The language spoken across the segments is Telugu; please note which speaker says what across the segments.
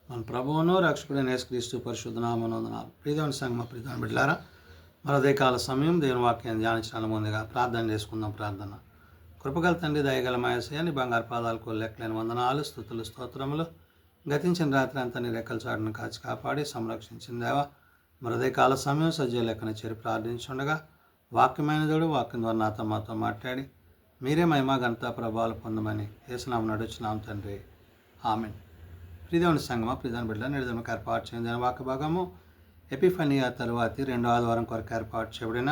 Speaker 1: మన ప్రభువును రక్షకుడైన యేసుక్రీస్తు పరిశుద్ధ నామమున ప్రియదేవుని సంగమ ప్రియదేవుని బిడ్డలారా, మరొదే కాల సమయం దేవుని వాక్యాన్ని ధ్యానించడానికి ముందుగా ప్రార్థన చేసుకుందాం. ప్రార్థన. కృపగల తండ్రి, దయగల యేసయ్య, నీ బంగారు పాదాలకు లెక్కలేని వందనాలు, స్తుతులు, స్తోత్రములు. గతించిన రాత్రి అంతా నీ రెక్కల చాటును కాచి కాపాడి సంరక్షించిన దేవా, మరొదే కాల సమయం సజీవ లెక్కన చేరి ప్రార్థించుండగా వాక్యమైన దేవుడు వాక్యం ద్వారా నాతో మాతో మాట్లాడి మీరే మహిమ ఘనత ప్రభావాలు పొందమని యేసునామమున నడుచున్నాం తండ్రి. ఆమెన్. ప్రియదేవుని సంగమ ప్రియదేవుని బిడ్డ నిర్దమకు ఏర్పాటు చేయడం వాక్య భాగము ఎపిఫనియా తరువాతి 2వ ఆదివారం కొరకు ఏర్పాటు చేయబడిన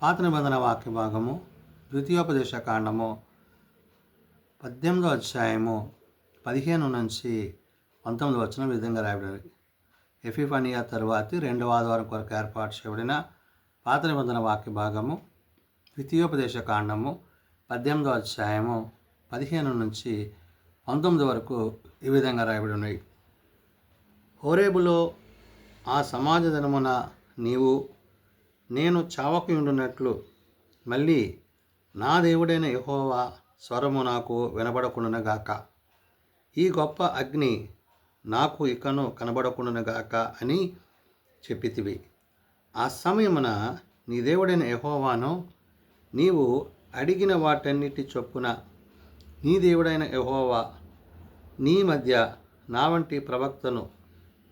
Speaker 1: పాత నిబంధన వాక్య భాగము ద్వితీయోపదేశ కాండము 18వ అధ్యాయము 15 నుంచి 19 వచనం విధంగా రాయబడినది. ఎపిఫనియా తరువాతి 2వ ఆదివారం కొరకు ఏర్పాటు చేయబడిన పాత నిబంధన వాక్య భాగము ద్వితీయోపదేశ కాండము 18వ అధ్యాయము 15 నుంచి 19 వరకు ఈ విధంగా రాయబడి ఉన్నాయి. హోరేబులో ఆ సమాజ దినమున నేను చావకయుండునట్లు మళ్ళీ నా దేవుడైన యెహోవా స్వరము నాకు వినబడకుండునగాక. ఈ గొప్ప అగ్ని నాకు ఇకను కనబడకుండునగాక అని చెప్పితివి. ఆ సమయమున నీ దేవుడైన యెహోవాను నీవు అడిగిన వాటన్నిటి చొప్పున నీ దేవుడైన యెహోవా నీ మధ్య నా వంటి ప్రవక్తను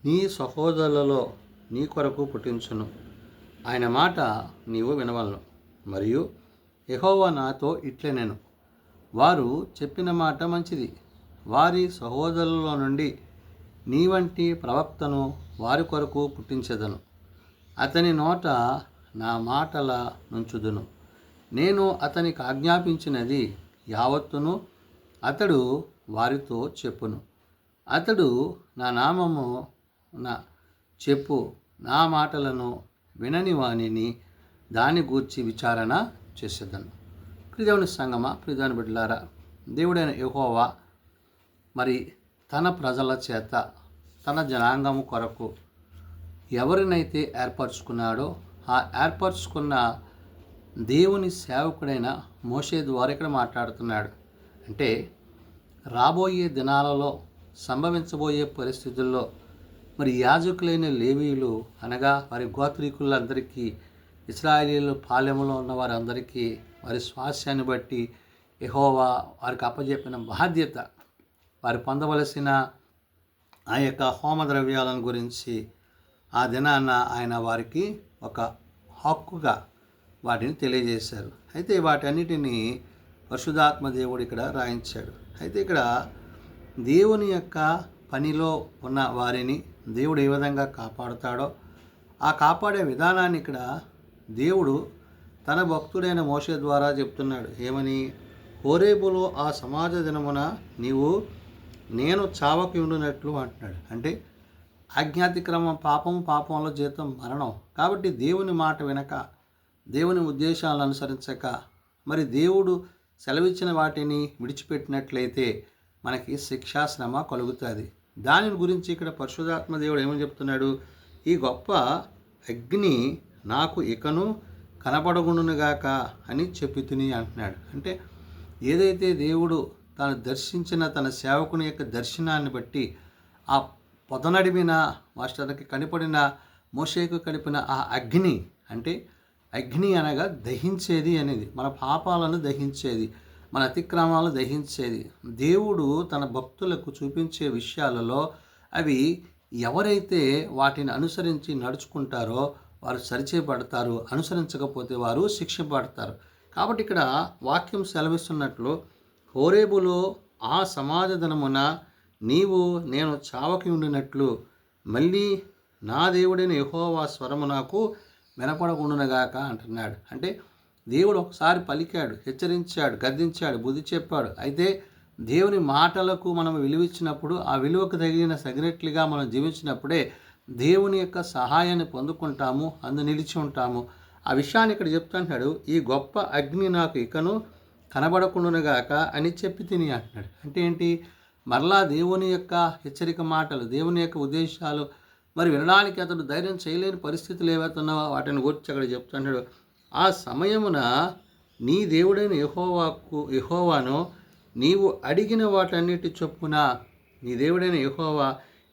Speaker 1: నీ సహోదరులలో నీ కొరకు పుట్టించును. ఆయన మాట నీవు వినవలను. మరియు యెహోవా నాతో ఇట్లనెను, వారు చెప్పిన మాట మంచిది. వారి సహోదరులలో నుండి నీ వంటి ప్రవక్తను వారి కొరకు పుట్టించెదను. అతని నోట నా మాటల నుంచుదును. నేను అతనికి ఆజ్ఞాపించినది యావత్తును అతడు వారితో చెప్పును. అతడు నా నామము చెప్పు నా మాటలను వినని వానిని దాని గూర్చి విచారణ చేసేదను. ప్రియదేవుని సంగమ ప్రియదేవుని బిడ్డలారా, దేవుడైన యెహోవా మరి తన ప్రజల చేత తన జనాంగము కొరకు ఎవరినైతే ఏర్పరచుకున్నాడో ఆ ఏర్పరచుకున్న దేవుని సేవకుడైన మోషే ద్వారా ఇక్కడ మాట్లాడుతున్నాడు. అంటే రాబోయే దినాలలో సంభవించబోయే పరిస్థితుల్లో మరి యాజకులైన లేవీయులు అనగా వారి గోత్రీకులందరికీ, ఇశ్రాయేలీయుల పాలెంలో ఉన్న వారందరికీ వారి స్వాస్యాన్ని బట్టి యెహోవా వారికి అప్పజెప్పిన బాధ్యత, వారు పొందవలసిన ఆ యొక్క హోమ ద్రవ్యాలను గురించి ఆ దినాన ఆయన వారికి ఒక హక్కుగా వాటిని తెలియజేశారు. అయితే వాటన్నిటినీ పరిశుద్ధాత్మ దేవుడు ఇక్కడ రాయించాడు. అయితే ఇక్కడ దేవుని యొక్క పనిలో ఉన్న వారిని దేవుడు ఏ విధంగా కాపాడుతాడో ఆ కాపాడే విధానాన్ని ఇక్కడ దేవుడు తన భక్తుడైన మోషే ద్వారా చెప్తున్నాడు. ఏమని? హోరేబులో ఆ సమాజ దినమున నేను చావకయుండునట్లు అంటున్నాడు. అంటే అజ్ఞాతిక్రమం పాపంలో జీతం మరణం. కాబట్టి దేవుని మాట వినక, దేవుని ఉద్దేశాలను అనుసరించక, మరి దేవుడు సెలవిచ్చిన వాటిని విడిచిపెట్టినట్లయితే మనకి శిక్షాశ్రమ కలుగుతుంది. దాని గురించి ఇక్కడ పరిశుద్ధాత్మ దేవుడు ఏమని చెప్తున్నాడు? ఈ గొప్ప అగ్ని నాకు ఇకను కనపడగుండునుగాక అని చెప్పితిని అంటున్నాడు. అంటే ఏదైతే దేవుడు తాను దర్శించిన తన సేవకుని యొక్క దర్శనాన్ని బట్టి ఆ పొదనడిమిన మాస్టర్కి కనిపడిన మోషేకు కనిపిన ఆ అగ్ని, అంటే అగ్ని అనగా దహించేది అనేది, మన పాపాలను దహించేది, మన అతిక్రమాలను దహించేది. దేవుడు తన భక్తులకు చూపించే విషయాలలో అవి ఎవరైతే వాటిని అనుసరించి నడుచుకుంటారో వారు సరిచేయబడతారు, అనుసరించకపోతే వారు శిక్షపడతారు. కాబట్టి ఇక్కడ వాక్యం సెలవిస్తున్నట్లు, హోరేబులో ఆ సమాజ దినమున నేను చావకయుండినట్లు మళ్ళీ నా దేవుడైన యెహోవా స్వరము నాకు వినపడకుండునగాక అంటున్నాడు. అంటే దేవుడు ఒకసారి పలికాడు, హెచ్చరించాడు, గద్దించాడు, బుద్ధి చెప్పాడు. అయితే దేవుని మాటలకు మనం విలువిచ్చినప్పుడు, ఆ విలువకు తగినట్లుగా మనం జీవించినప్పుడే దేవుని యొక్క సహాయాన్ని పొందుకుంటాము, అందు నిలిచి ఉంటాము. ఆ విషయాన్ని ఇక్కడ చెప్తున్నాడు. ఈ గొప్ప అగ్ని నాకు ఇకను కనబడకుండునగాక అని చెప్పితిని అంటున్నాడు. అంటే ఏంటి? మరలా దేవుని యొక్క హెచ్చరిక మాటలు, దేవుని యొక్క ఉద్దేశాలు మరి వినడానికి అతడు ధైర్యం చేయలేని పరిస్థితులు ఏవైతున్నావో వాటిని గురించి అక్కడ చెప్తున్నాడు. ఆ సమయమున నీ దేవుడైన యెహోవాను నీవు అడిగిన వాటన్నిటి చొప్పున నీ దేవుడైన యెహోవా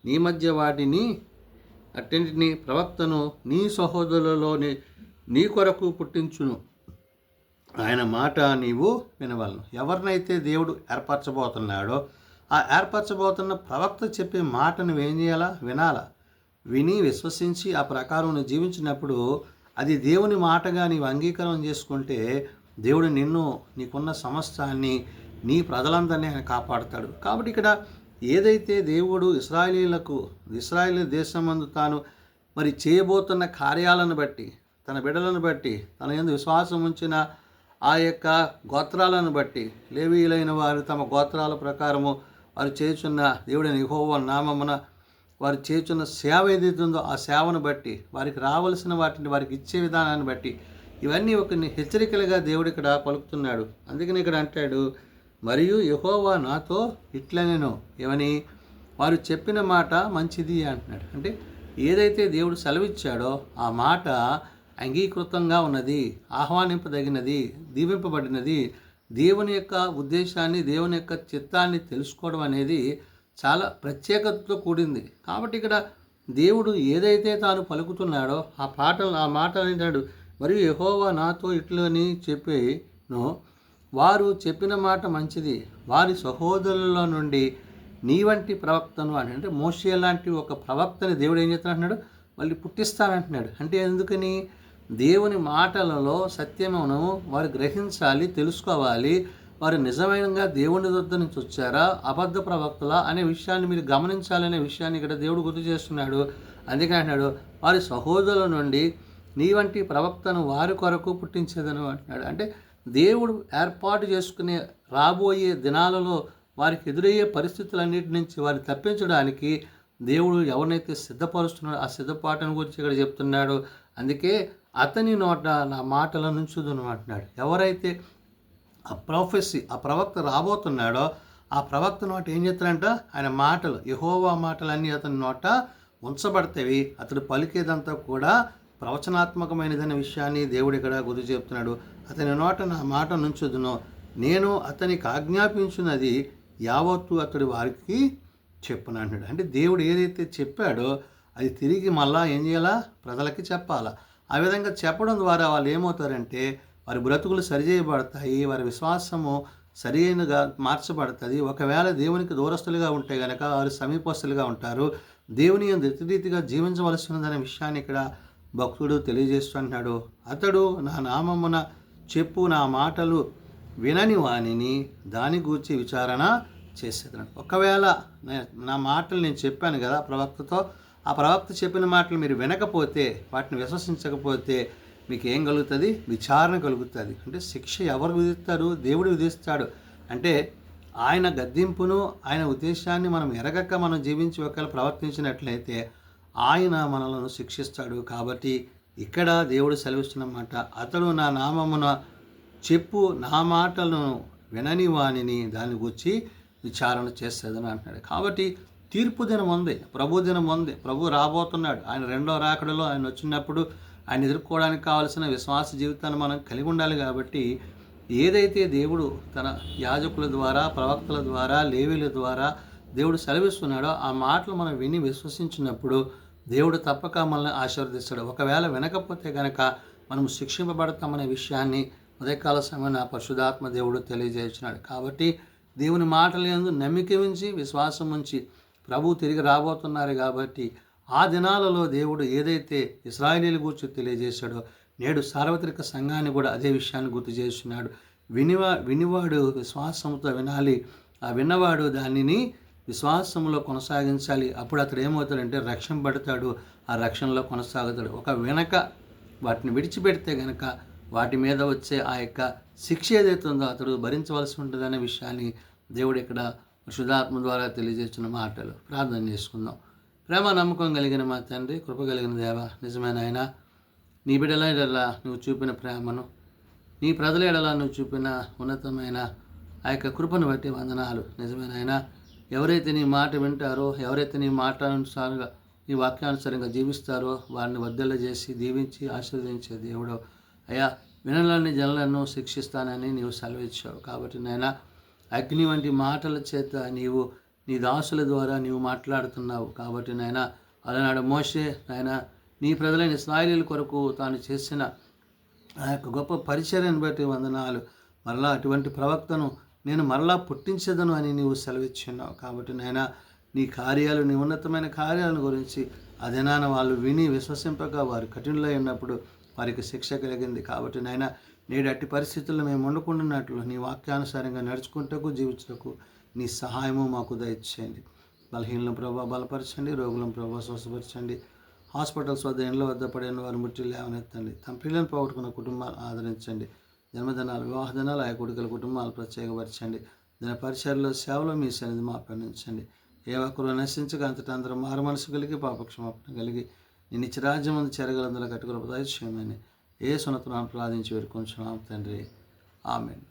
Speaker 1: నీ మధ్య వాటిని అన్నింటినీ ప్రవక్తను నీ సహోదరులలోని నీ కొరకు పుట్టించును. ఆయన మాట నీవు వినవలను. ఎవరినైతే దేవుడు ఏర్పరచబోతున్నాడో ఆ ఏర్పరచబోతున్న ప్రవక్త చెప్పే మాట నువ్వేం చేయాలా? వినాలా. విని విశ్వసించి ఆ ప్రకారం నువ్వు జీవించినప్పుడు అది దేవుని మాటగా నీవు అంగీకారం చేసుకుంటే దేవుడు నిన్ను, నీకున్న సమస్తాన్ని, నీ ప్రజలందరినీ ఆయన కాపాడుతాడు. కాబట్టి ఇక్కడ ఏదైతే దేవుడు ఇశ్రాయేలు దేశమందు తాను మరి చేయబోతున్న కార్యాలను బట్టి, తన బిడ్డలను బట్టి, తన యందు విశ్వాసం ఉంచిన ఆ యొక్క గోత్రాలను బట్టి, లేవీయులైన వారు తమ గోత్రాల ప్రకారము వారు చేయుచున్న దేవుడైన యెహోవా నామమున వారు చేయుచున్న సేవ ఏదైతే ఉందో ఆ సేవను బట్టి, వారికి రావలసిన వాటిని వారికి ఇచ్చే విధానాన్ని బట్టి, ఇవన్నీ ఒక హెచ్చరికలుగా దేవుడు ఇక్కడ పలుకుతున్నాడు. అందుకని ఇక్కడ అంటాడు, మరియు యెహోవా నాతో ఇట్లనెను, ఏమని? వారు చెప్పిన మాట మంచిది అంటున్నాడు. అంటే ఏదైతే దేవుడు సెలవిచ్చాడో ఆ మాట అంగీకృతంగా ఉన్నది, ఆహ్వానింపదగినది, దీవింపబడినది. దేవుని యొక్క ఉద్దేశాన్ని, దేవుని యొక్క చిత్తాన్ని తెలుసుకోవడం అనేది చాలా ప్రత్యేకతతో కూడింది. కాబట్టి ఇక్కడ దేవుడు ఏదైతే తాను పలుకుతున్నాడో ఆ మాట అంటాడు, మరియు యెహోవా నాతో ఇట్లని చెప్పినో వారు చెప్పిన మాట మంచిది, వారి సహోదరుల నుండి నీ వంటి ప్రవక్తను అని, అంటే మోషే లాంటి ఒక ప్రవక్తని దేవుడు ఏం చేస్తానంటున్నాడు? మళ్ళీ పుట్టిస్తానంటున్నాడు. అంటే ఎందుకని? దేవుని మాటలలో సత్యమును వారు గ్రహించాలి, తెలుసుకోవాలి. వారు నిజమైనగా దేవుని వద్ద నుంచి వచ్చారా, అబద్ధ ప్రవక్తల అనే విషయాన్ని మీరు గమనించాలనే విషయాన్ని ఇక్కడ దేవుడు గుర్తు చేస్తున్నాడు. అందుకని అంటున్నాడు, వారి సహోదరుల నుండి నీ వంటి ప్రవక్తను వారి కొరకు పుట్టించేదను అంటున్నాడు. అంటే దేవుడు ఏర్పాటు చేసుకునే రాబోయే దినాలలో వారికి ఎదురయ్యే పరిస్థితులన్నిటి నుంచి వారిని తప్పించడానికి దేవుడు ఎవరినైతే సిద్ధపరుస్తున్నాడో ఆ సిద్ధపాటును గురించి ఇక్కడ చెప్తున్నాడు. అందుకే అతని నోట నా మాటల నుంచుదును అంటున్నాడు. ఎవరైతే ఆ ప్రవక్త రాబోతున్నాడో ఆ ప్రవక్త నోట ఏం చేస్తాడంట? ఆయన మాటలు, యెహోవా మాటలన్నీ అతని నోట ఉంచబడతాయి. అతడు పలికేదంతా కూడా ప్రవచనాత్మకమైనదనే విషయాన్ని దేవుడు ఇక్కడ గుర్తు చెప్తున్నాడు. అతని నోట నా మాట నుంచుదును, నేను అతనికి ఆజ్ఞాపించినది యావత్తు అతడు వారికి చెప్పును అంటున్నాడు. అంటే దేవుడు ఏదైతే చెప్పాడో అది తిరిగి మళ్ళా ఏం చేయాలా? ప్రజలకి చెప్పాలా. ఆ విధంగా చెప్పడం ద్వారా వాళ్ళు ఏమవుతారంటే వారి బ్రతుకులు సరిచేయబడతాయి, వారి విశ్వాసము సరైనగా మార్చబడుతుంది. ఒకవేళ దేవునికి దూరస్తులుగా ఉంటే కనుక వారు సమీపస్తులుగా ఉంటారు. దేవుని రీతిగా జీవించవలసి ఉందనే విషయాన్ని ఇక్కడ భక్తుడు తెలియజేస్తున్నాడు. అతడు నా నామమున చెప్పు నా మాటలు వినని వానిని దాని గూర్చి విచారణ చేసేదన్నాడు. ఒకవేళ నా మాటలు నేను చెప్పాను కదా ప్రవక్తతో, ఆ ప్రవక్త చెప్పిన మాటలు మీరు వినకపోతే, వాటిని విశ్వసించకపోతే మీకు ఏం కలుగుతుంది? విచారణ కలుగుతుంది. అంటే శిక్ష ఎవరు విధిస్తారు? దేవుడు విధిస్తాడు. అంటే ఆయన గద్దింపును, ఆయన ఉద్దేశాన్ని మనం ఎరగక మనం జీవించి ఒకవేళ ప్రవర్తించినట్లయితే ఆయన మనలను శిక్షిస్తాడు. కాబట్టి ఇక్కడ దేవుడు సెలవిస్తున్నమాట, అతడు నా నామమున చెప్పు నా మాటలను వినని వానిని దాని గురించి విచారణ చేసేదని అంటున్నాడు. కాబట్టి తీర్పు దినం ఉంది, ప్రభు దినం ఉంది. ప్రభు రాబోతున్నాడు. ఆయన రెండో రాకడలో ఆయన వచ్చినప్పుడు ఆయన ఎదుర్కోవడానికి కావాల్సిన విశ్వాస జీవితాన్ని మనం కలిగి ఉండాలి. కాబట్టి ఏదైతే దేవుడు తన యాజకుల ద్వారా, ప్రవక్తల ద్వారా, లేవీల ద్వారా దేవుడు సెలవిస్తున్నాడో ఆ మాటలు మనం విని విశ్వసించినప్పుడు దేవుడు తప్పక మనల్ని ఆశీర్వదిస్తాడు. ఒకవేళ వినకపోతే కనుక మనం శిక్షింపబడతామనే విషయాన్ని ఉదయకాల సమయంలో పరిశుద్ధాత్మ దేవుడు తెలియజేస్తున్నాడు. కాబట్టి దేవుని మాటలు యందు నమ్మిక ఉంచి విశ్వాసం ఉంచి ప్రభు తిరిగి రాబోతున్నారు. కాబట్టి ఆ దినాలలో దేవుడు ఏదైతే ఇశ్రాయేలీయుల గురించి తెలియజేశాడో నేడు సార్వత్రిక సంఘాన్ని కూడా అదే విషయాన్ని గుర్తు చేస్తున్నాడు. వినివాడు విశ్వాసంతో వినాలి, ఆ విన్నవాడు దానిని విశ్వాసంలో కొనసాగించాలి. అప్పుడు అతడు ఏమవుతాడంటే రక్షింపబడతాడు, ఆ రక్షణలో కొనసాగుతాడు. ఒక వెనక వాటిని విడిచిపెడితే కనుక వాటి మీద వచ్చే ఆ యొక్క శిక్ష ఏదైతే ఉందో అతడు భరించవలసి ఉంటుందనే విషయాన్ని దేవుడు ఇక్కడ శుద్ధాత్మ ద్వారా తెలియజేస్తున్న మాటలు. ప్రార్థన చేసుకుందాం. ప్రేమ నమ్మకం కలిగిన మా తండ్రి, కృప కలిగిన దేవ, నిజమైన ఆయన, నీ బిడ్డల ఎడల నువ్వు చూపిన ప్రేమను, నీ ప్రజల ఎడల నువ్వు చూపిన ఉన్నతమైన ఆ యొక్క కృపను బట్టి వందనాలు. నిజమైన ఆయన, ఎవరైతే నీ మాట వింటారో, ఎవరైతే నీ మాట అనుసారంగా, నీ వాక్యానుసారంగా జీవిస్తారో వారిని వర్ధిల్ల చేసి దీవించి ఆశీర్వదించే దేవుడు అయ్యా. వినలేని జనులను శిక్షిస్తానని నీవు సెలవిచ్చావు. కాబట్టి నాయన, అగ్ని వంటి మాటల చేత నీవు నీ దాసుల ద్వారా నీవు మాట్లాడుతున్నావు. కాబట్టి నాయన అలనాడు మోషే నాయన నీ ప్రజలైన ఇశ్రాయేలీయుల కొరకు తాను చేసిన ఆ యొక్క గొప్ప పరిచర్యను బట్టి వందనాలు. మరలా అటువంటి ప్రవక్తను నేను మరలా పుట్టించదను అని నీవు సెలవిచ్చున్నావు. కాబట్టి నాయన నీ కార్యాలు, నీ ఉన్నతమైన కార్యాలను గురించి అదేనాన వాళ్ళు విని విశ్వసింపక వారు కఠినులై ఉన్నప్పుడు వారికి శిక్ష కలిగింది. కాబట్టి నాయన నేడు అట్టి పరిస్థితుల్లో మేము వండుకుంటున్నట్లు నీ వాక్యానుసారంగా నడుచుకుంటకు జీవించటకు నీ సహాయము మాకు దయచేయండి. బలహీనలను ప్రభావ బలపరచండి, రోగులను ప్రభావ స్వస్థపరచండి. హాస్పిటల్స్ వద్ద ఇండ్ల వద్ద పడిన వారు ముట్టి లేవనెత్తండి. తమ పిల్లలను పోగొట్టుకున్న కుటుంబాలు ఆదరించండి. జన్మదినాలు, వివాహ దినాలు ఆయా కొడుకుల కుటుంబాలు ప్రత్యేకపరచండి. దిన పరిచర్లో సేవలో మీ సన్నిధి మాపడించండి. ఏ ఒక్కరు నశించక అంతటా అందరూ మారు మనసు కలిగి పాపక్షమాపణ కలిగి నేను ఇచ్చి రాజ్యం ముందు చెరగలందరూ కట్టుకుని దయచేయమని ఏ సున్నతనాన్ని ప్రార్థించి వేడుకొంచున్నాం తండ్రి. ఆమేన్.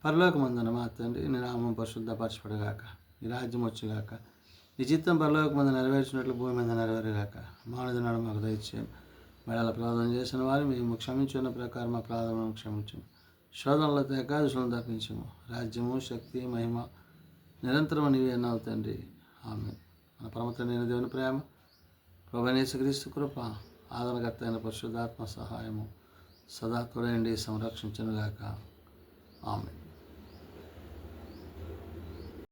Speaker 1: పరలోకమందున మా తండ్రి నీ నామం పరిశుద్ధపరచబడగాక, నీ రాజ్యం వచ్చుగాక, నీ చిత్తం పరలోకమందు నెరవేర్చినట్లు భూమి మీద నెరవేరుగాక. మానవుడు మాకు దయచేయం. మేళాల ప్రార్థన చేసిన వారు మేము క్షమించున్న ప్రకారం మా ప్రార్థనను క్షమించము. శోధనలో ఏకాదశులను తప్పించము. రాజ్యము, శక్తి, మహిమ నిరంతరం నీవే అన్నావు తండ్రి. ఆమేన్. మన పరమ తండ్రి అయిన దేవుని ప్రేమ, ప్రభువైన యేసుక్రీస్తు కృప, ఆదరణకర్త అయిన పరిశుద్ధాత్మ సహాయము సదా తోడైండి సంరక్షించునుగాక. ఆమేన్.